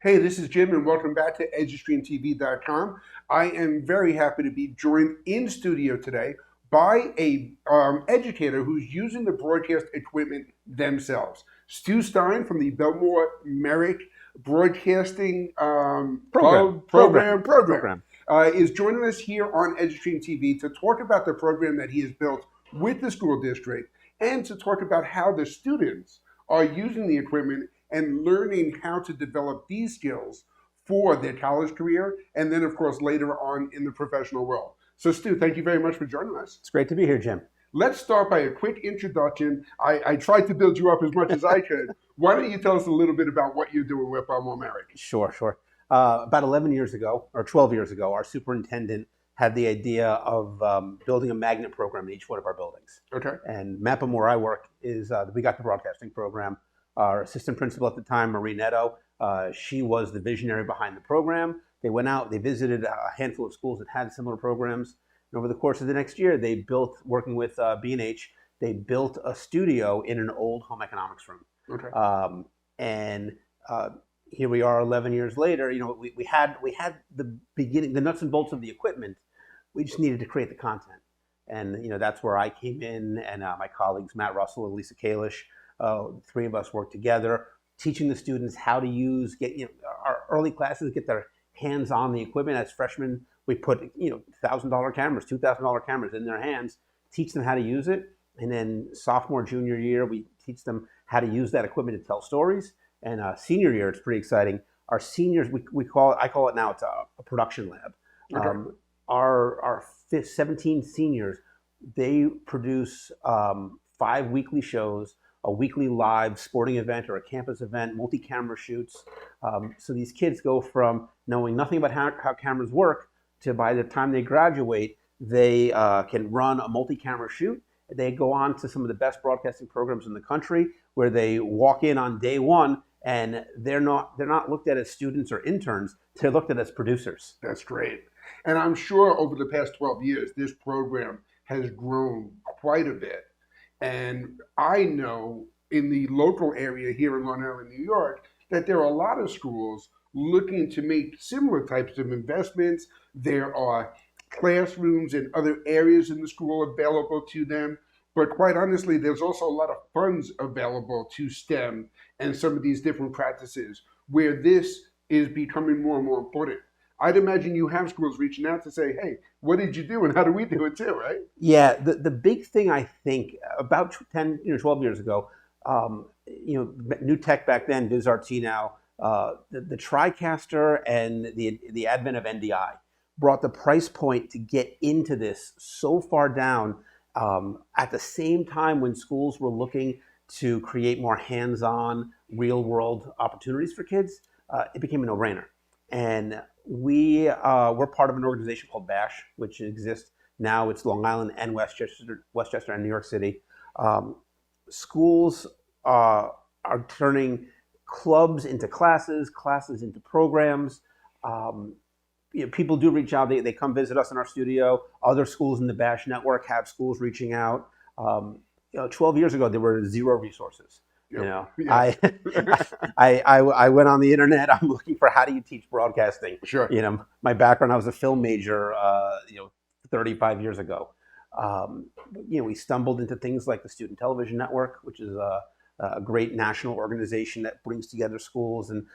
Hey, this is Jim, and welcome back to eduStreamTV.com. I am very happy to be joined in studio today by a educator who's using the broadcast equipment themselves. Stu Stein from the Bellmore-Merrick Broadcasting program is joining us here on eduStreamTV to talk about the program that he has built with the school district and to talk about how the students are using the equipment and learning how to develop these skills for their college career and then, of course, later on in the professional world. So, Stu, thank you very much for joining us. It's great to be here, Jim. Let's start by a quick introduction. I tried to build you up as much as I could. Why don't you tell us a little bit about what you're doing with Bellmore-Merrick? Sure. About 11 years ago, or 12 years ago, our superintendent had the idea of building a magnet program in each one of our buildings. Okay. And Mapham, where I work, is we got the broadcasting program. Our assistant principal at the time, Marie Netto, she was the visionary behind the program. They went out, they visited a handful of schools that had similar programs. And over the course of the next year, they built, working with B&H, they built a studio in an old home economics room. Okay. And here we are 11 years later. You know, we had the beginning, the nuts and bolts of the equipment. We just needed to create the content. And, you know, that's where I came in, and my colleagues, Matt Russell and Lisa Kalish, three of us worked together, teaching the students how to use, our early classes, get their hands on the equipment. As freshmen, we put, $1,000 cameras, $2,000 cameras in their hands, teach them how to use it. And then sophomore, junior year, we teach them how to use that equipment to tell stories. And senior year, it's pretty exciting. Our seniors, I call it now, it's a production lab. Okay. Our 17 seniors, they produce 5 weekly shows, a weekly live sporting event or a campus event, multi-camera shoots. So these kids go from knowing nothing about how cameras work to, by the time they graduate, they can run a multi-camera shoot. They go on to some of the best broadcasting programs in the country, where they walk in on day one and they're not looked at as students or interns. They're looked at as producers. That's great. And I'm sure over the past 12 years, this program has grown quite a bit. And I know in the local area here in Long Island, New York, that there are a lot of schools looking to make similar types of investments. There are classrooms and other areas in the school available to them. But quite honestly, there's also a lot of funds available to STEM and some of these different practices where this is becoming more and more important. I'd imagine you have schools reaching out to say, hey, what did you do and how do we do it too, right? Yeah, the big thing, I think, about 10, 12 years ago, new tech back then, VizRT now, the TriCaster and the advent of NDI brought the price point to get into this so far down. At the same time when schools were looking to create more hands-on, real-world opportunities for kids, it became a no-brainer. And we're part of an organization called BASH, which exists now. It's Long Island and Westchester and New York City. Schools are turning clubs into classes, classes into programs. People do reach out. They come visit us in our studio. Other schools in the BASH network have schools reaching out. 12 years ago, there were zero resources. Yeah. I went on the internet. I'm looking for how do you teach broadcasting. Sure. My background, I was a film major, 35 years ago. We stumbled into things like the Student Television Network, which is a great national organization that brings together schools, and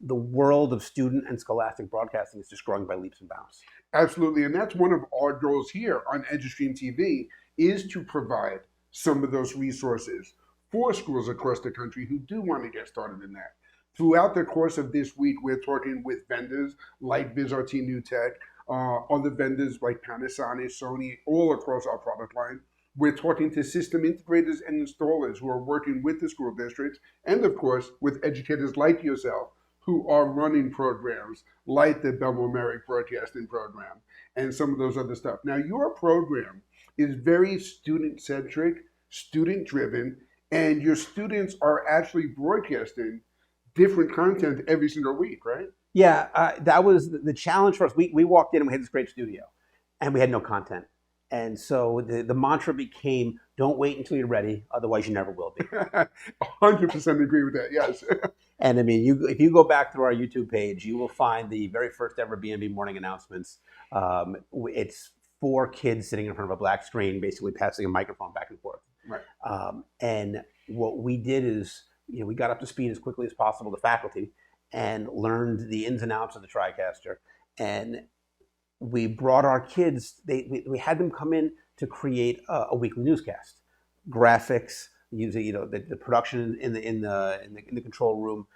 the world of student and scholastic broadcasting is just growing by leaps and bounds. Absolutely, and that's one of our goals here on eduStream TV, is to provide some of those resources for schools across the country who do want to get started in that. Throughout the course of this week, we're talking with vendors like VizRT New Tech, other vendors like Panasonic, Sony, all across our product line. We're talking to system integrators and installers who are working with the school districts, and of course, with educators like yourself who are running programs like the Bellmore-Merrick Broadcasting Program and some of those other stuff. Now, your program is very student-centric, student-driven, and your students are actually broadcasting different content every single week, right? Yeah, that was the challenge for us. We walked in and we had this great studio, and we had no content. And so the mantra became, don't wait until you're ready, otherwise you never will be. 100% agree with that, yes. And I mean, if you go back through our YouTube page, you will find the very first ever B&B morning announcements. It's 4 kids sitting in front of a black screen, basically passing a microphone back and forth. Right. And what we did is, we got up to speed as quickly as possible, the faculty, and learned the ins and outs of the TriCaster. And we brought our kids. We had them come in to create a weekly newscast, graphics, using the production in the control room.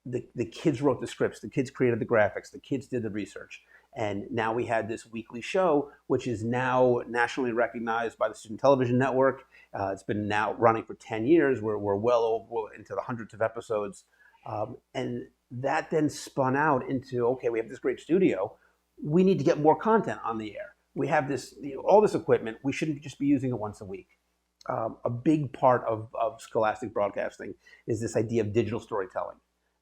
The kids wrote the scripts, the kids created the graphics, the kids did the research, and now we had this weekly show, which is now nationally recognized by the Student Television Network. It's been now running for 10 years. We're well over into the hundreds of episodes, and that then spun out into, okay, we have this great studio. We need to get more content on the air. We have this, all this equipment. We shouldn't just be using it once a week. A big part of scholastic broadcasting is this idea of digital storytelling.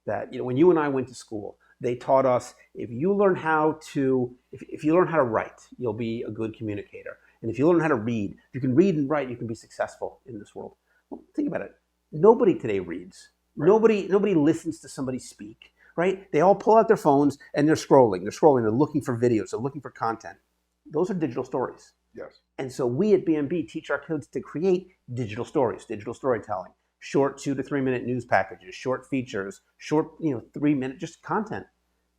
That when you and I went to school, they taught us if you learn how to write, you'll be a good communicator. And if you learn how to read, if you can read and write, you can be successful in this world. Well, think about it. Nobody today reads. Right. Nobody listens to somebody speak. Right? They all pull out their phones and they're scrolling. They're looking for videos. They're looking for content. Those are digital stories. Yes. And so we at B&B teach our kids to create digital stories, digital storytelling, short 2 to 3 minute news packages, short features, short 3 minute just content.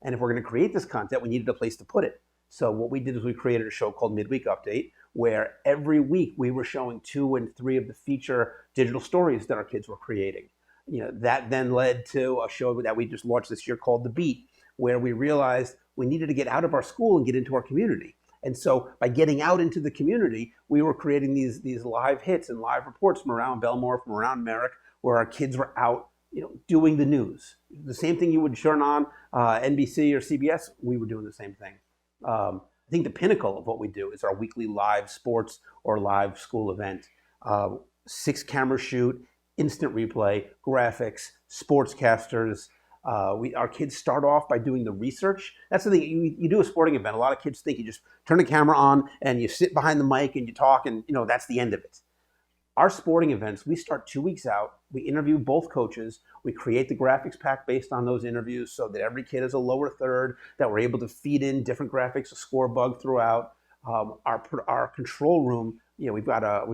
And if we're going to create this content, we needed a place to put it. So what we did is we created a show called Midweek Update, where every week we were showing 2 and 3 of the feature digital stories that our kids were creating. That then led to a show that we just launched this year called The Beat, where we realized we needed to get out of our school and get into our community. And so by getting out into the community, we were creating these live hits and live reports from around Bellmore, from around Merrick, where our kids were out, doing the news. The same thing you would turn on NBC or CBS, we were doing the same thing. I think the pinnacle of what we do is our weekly live sports or live school event. 6-camera shoot, instant replay, graphics, sportscasters. Our kids start off by doing the research. That's the thing. You do a sporting event. A lot of kids think you just turn the camera on and you sit behind the mic and you talk and that's the end of it. Our sporting events, we start 2 weeks out. We interview both coaches. We create the graphics pack based on those interviews so that every kid is a lower third, that we're able to feed in different graphics, a score bug throughout. Our control room, we've got a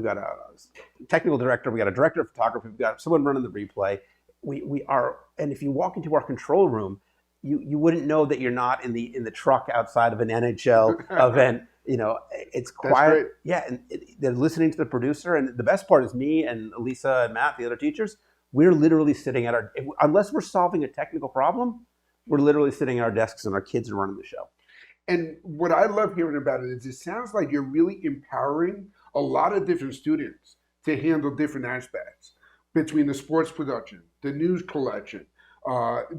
technical director, we got a director of photography, we've got someone running the replay. And if you walk into our control room, you wouldn't know that you're not in the truck outside of an NHL event. It's quiet. Yeah, and they're listening to the producer. And the best part is me and Elisa and Matt, the other teachers. We're literally sitting at unless we're solving a technical problem, we're literally sitting at our desks and our kids are running the show. And what I love hearing about it is it sounds like you're really empowering a lot of different students to handle different aspects between the sports production, the news collection,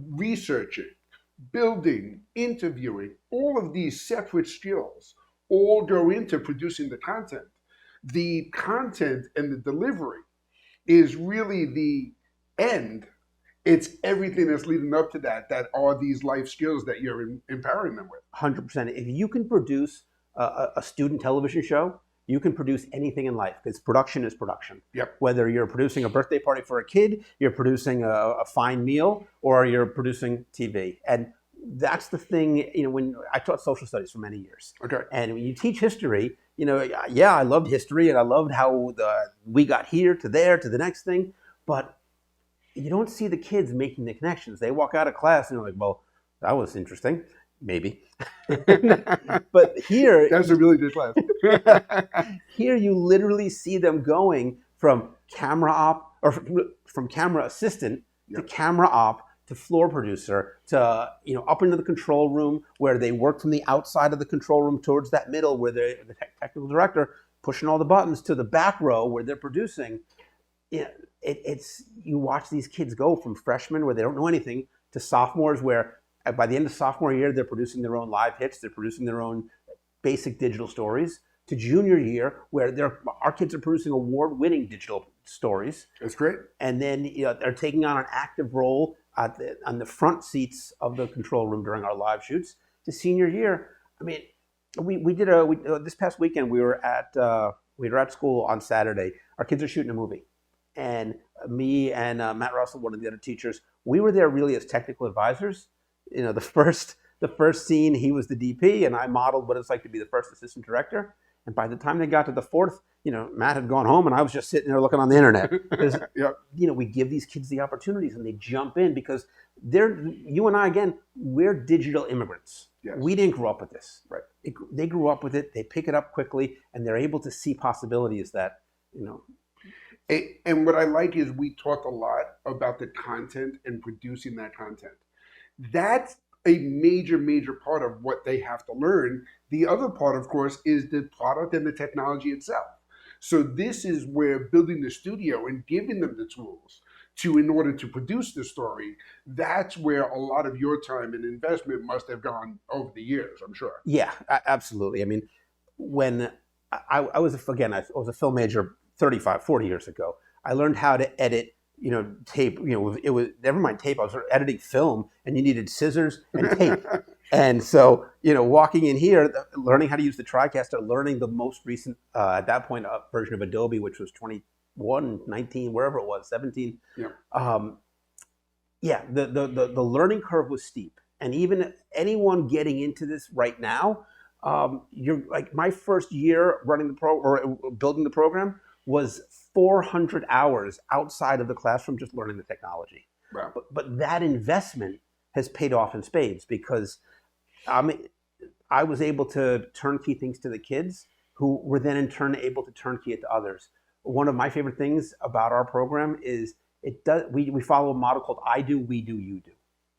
researching, building, interviewing. All of these separate skills all go into producing the content. The content and the delivery is really the end. It's everything that's leading up to that are these life skills that you're empowering them with. 100%. If you can produce a student television show, you can produce anything in life because production is production. Yep. Whether you're producing a birthday party for a kid, you're producing a fine meal, or you're producing TV. And that's the thing, when I taught social studies for many years. Okay. And when you teach history, yeah, I loved history and I loved how we got here to there to the next thing, but you don't see the kids making the connections. They walk out of class and they're like, well, that was interesting. Maybe. But here... That's a really good class. Here you literally see them going from camera op, or from camera assistant to camera op to floor producer to, up into the control room where they work from the outside of the control room towards that middle where the technical director pushing all the buttons to the back row where they're producing. You watch these kids go from freshmen where they don't know anything to sophomores where by the end of sophomore year, they're producing their own live hits, they're producing their own basic digital stories, to junior year where our kids are producing award-winning digital stories. That's great. And then they're taking on an active role on the front seats of the control room during our live shoots. To senior year, I mean, we did this past weekend we were at school on Saturday. Our kids are shooting a movie. And me and Matt Russell, one of the other teachers, we were there really as technical advisors. You know, the first scene, he was the DP, and I modeled what it's like to be the first assistant director. And by the time they got to the fourth, you know, Matt had gone home, and I was just sitting there looking on the internet. Because, Yep. you know, we give these kids the opportunities, and they jump in because you and I, again, we're digital immigrants. Yes. We didn't grow up with this. Right. They grew up with it. They pick it up quickly, and they're able to see possibilities that, you know. And what I like is we talk a lot about the content and producing that content. That's a major, major part of what they have to learn. The other part, of course, is the product and the technology itself. So this is where building the studio and giving them the tools in order to produce the story, that's where a lot of your time and investment must have gone over the years, I'm sure. Yeah, absolutely. I mean, when I was a film major 35, 40 years ago. I learned how to edit, you know, tape. You know, it was never mind tape. I was editing film, and you needed scissors and tape. And so, you know, walking in here, learning how to use the TriCaster, learning the most recent at that point version of Adobe, which was 21, 19, wherever it was, 17. Yeah. The learning curve was steep, and even anyone getting into this right now, you're like my first year running building the program was 400 hours outside of the classroom just learning the technology. Wow. But that investment has paid off in spades because I was able to turnkey things to the kids who were then in turn able to turnkey it to others. One of my favorite things about our program is we follow a model called I do, we do, you do.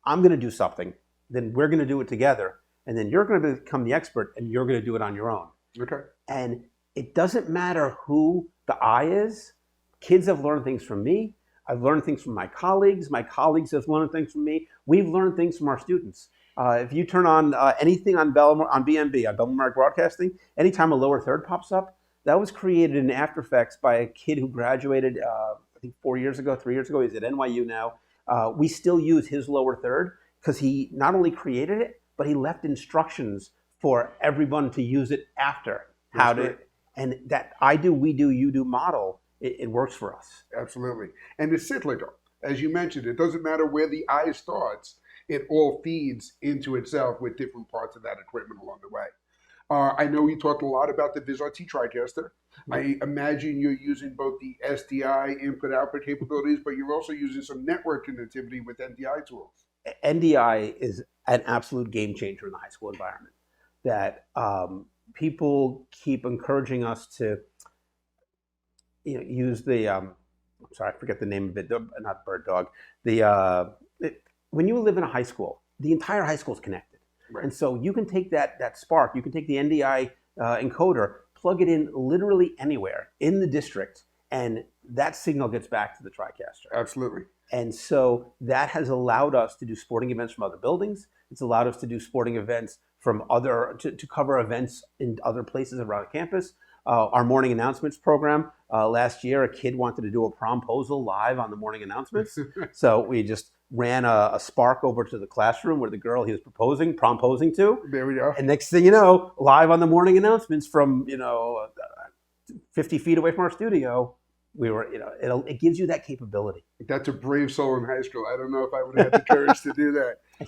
I'm going to do something, then we're going to do it together, and then you're going to become the expert and you're going to do it on your own. Okay. And it doesn't matter who the I is. Kids have learned things from me. I've learned things from my colleagues. My colleagues have learned things from me. We've learned things from our students. If you turn on anything on BMB, on Bellmore-Merrick Broadcasting, anytime a lower third pops up, that was created in After Effects by a kid who graduated, I think 3 years ago. He's at NYU now. We still use his lower third because he not only created it, but he left instructions for everyone to use it after. How to, and that I do, we do, you do model, it works for us. Absolutely. And it's cyclical. As you mentioned, it doesn't matter where the I starts, it all feeds into itself with different parts of that equipment along the way. I know we talked a lot about the VizRT TriCaster. I imagine you're using both the SDI input-output capabilities, but you're also using some network connectivity with NDI tools. NDI is an absolute game changer in the high school environment. That people keep encouraging us to, you know, use the. I'm sorry, I forget the name of it. Not bird dog. When you live in a high school, the entire high school is connected. Right. And so you can take that spark, you can take the NDI encoder, plug it in literally anywhere in the district, and that signal gets back to the TriCaster. Absolutely. And so that has allowed us to do sporting events from other buildings. It's allowed us to do sporting events from to cover events in other places around campus. Our morning announcements program, last year, a kid wanted to do a promposal live on the morning announcements. So we just ran a spark over to the classroom where the girl he was promposing to. There we go. And next thing you know, live on the morning announcements from, 50 feet away from our studio, we were, it gives you that capability. That's a brave soul in high school. I don't know if I would have had the courage to do that. I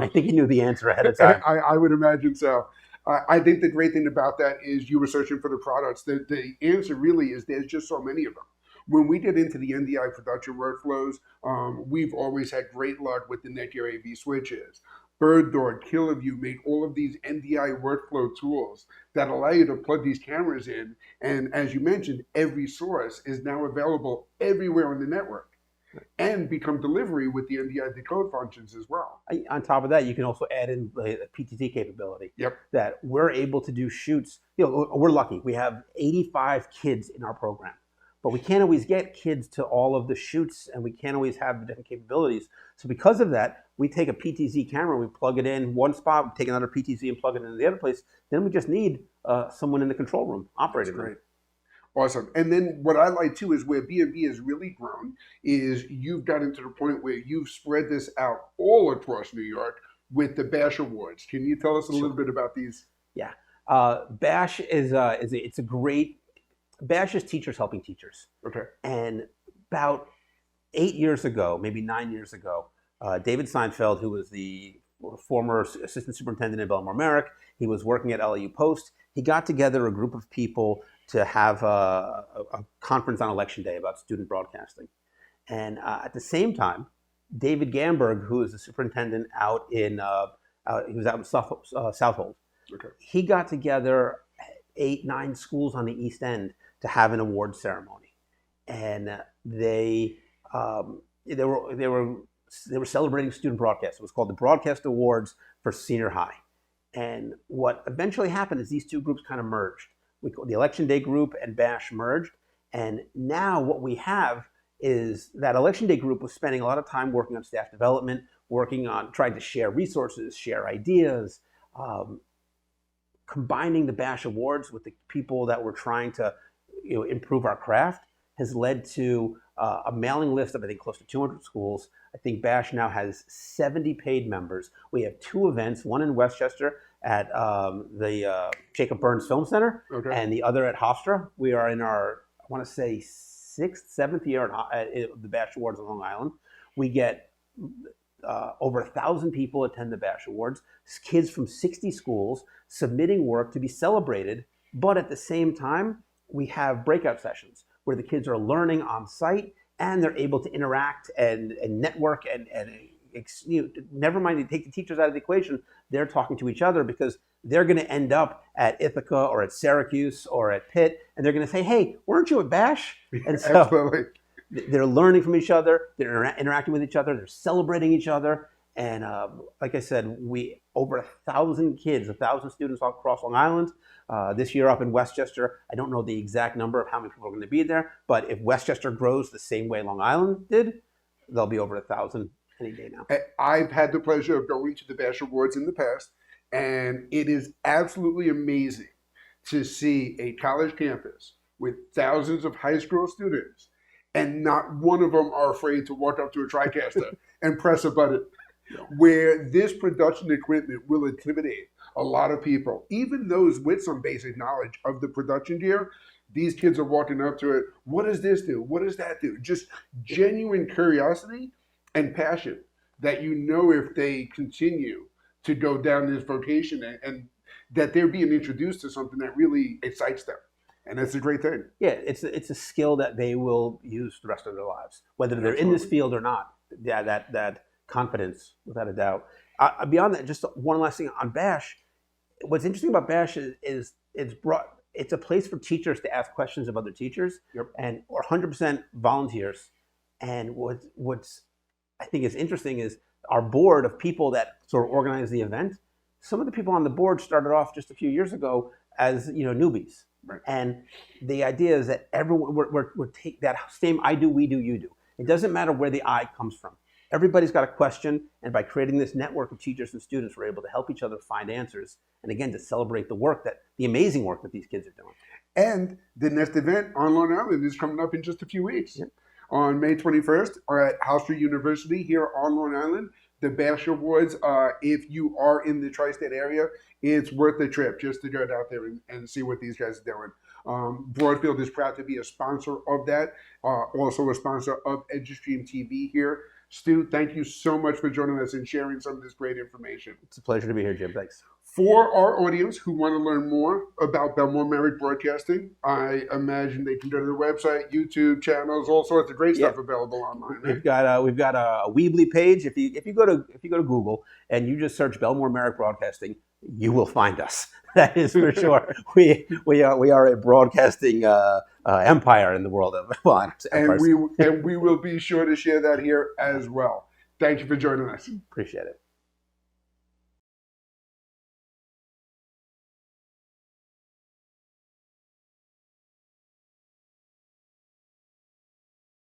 think you knew the answer ahead of time. I would imagine so. I think the great thing about that is you were searching for the products. The answer really is there's just so many of them. When we get into the NDI production workflows, we've always had great luck with the Netgear AV switches. BirdDog, KillerView made all of these NDI workflow tools that allow you to plug these cameras in. And as you mentioned, every source is now available everywhere on the network and become delivery with the NDI decode functions as well. On top of that, you can also add in the PTT capability. Yep. That we're able to do shoots. We're lucky. We have 85 kids in our program. But we can't always get kids to all of the shoots, and we can't always have the different capabilities. So because of that, we take a PTZ camera, we plug it in one spot, we take another PTZ and plug it into the other place. Then we just need someone in the control room, operating room. Great. Awesome. And then what I like too is where B&B has really grown is you've gotten to the point where you've spread this out all across New York with the Bash Awards. Can you tell us a little bit about these? Yeah. Bash it's a great. Bash is teachers helping teachers. Okay. And about 8 years ago, maybe 9 years ago, David Seinfeld, who was the former assistant superintendent at Bellmore-Merrick, he was working at LAU Post. He got together a group of people to have a conference on Election Day about student broadcasting. And at the same time, David Gamberg, who is the superintendent out in, he was out in Southold. Okay. He got together 8, 9 schools on the East End to have an award ceremony, and they were celebrating student broadcast. It was called the Broadcast Awards for Senior High. And what eventually happened is these two groups kind of merged. The Election Day group and BASH merged, and now what we have is that Election Day group was spending a lot of time working on staff development, working on trying to share resources, share ideas, combining the BASH awards with the people that were trying to improve our craft has led to a mailing list of, I think, close to 200 schools. I think BASH now has 70 paid members. We have 2 events, one in Westchester at the Jacob Burns Film Center, Okay. and the other at Hofstra. We are in our, I want to say, 6th, 7th year at the BASH Awards on Long Island. We get over 1,000 people attend the BASH Awards, kids from 60 schools submitting work to be celebrated, but at the same time, we have breakout sessions where the kids are learning on site and they're able to interact and network and never mind, they take the teachers out of the equation, they're talking to each other because they're going to end up at Ithaca or at Syracuse or at Pitt, and they're going to say, hey, weren't you at BASH? And so Absolutely. They're learning from each other, they're interacting with each other, they're celebrating each other. And like I said, we over 1,000 kids, 1,000 students all across Long Island. This year up in Westchester, I don't know the exact number of how many people are going to be there, but if Westchester grows the same way Long Island did, there'll be over 1,000 any day now. I've had the pleasure of going to the BASH Awards in the past, and it is absolutely amazing to see a college campus with thousands of high school students, and not one of them are afraid to walk up to a TriCaster and press a button. Where this production equipment will intimidate a lot of people, even those with some basic knowledge of the production gear. These kids are walking up to it. What does this do? What does that do? Just genuine curiosity and passion that if they continue to go down this vocation and that they're being introduced to something that really excites them. And that's a great thing. Yeah, it's a skill that they will use the rest of their lives, whether they're in this field or not. Yeah, that confidence, without a doubt. Beyond that, just one last thing on BASH. What's interesting about BASH is it's a place for teachers to ask questions of other teachers, and 100% volunteers. And what's I think is interesting is our board of people that sort of organize the event. Some of the people on the board started off just a few years ago as newbies, right. And the idea is that everyone we're take that same I do, we do, you do. It doesn't matter where the I comes from. Everybody's got a question, and by creating this network of teachers and students, we're able to help each other find answers, and again, to celebrate the amazing work that these kids are doing. And the next event on Long Island is coming up in just a few weeks. Yep. On May 21st, at Hofstra University here on Long Island, the BASH Awards. If you are in the tri-state area, it's worth the trip just to go out there and see what these guys are doing. Broadfield is proud to be a sponsor of that, also a sponsor of eduStreamTV here. Stu, thank you so much for joining us and sharing some of this great information. It's a pleasure to be here, Jim. Thanks. For our audience who want to learn more about Bellmore-Merrick Broadcasting, I imagine they can go to the website, YouTube channels, all sorts of great stuff available online. Right? We've got a Weebly page. If you go to Google and you just search Bellmore-Merrick Broadcasting, you will find us. That is for sure. We are a broadcasting empire in the world of and we will be sure to share that here as well. Thank you for joining us. Appreciate it.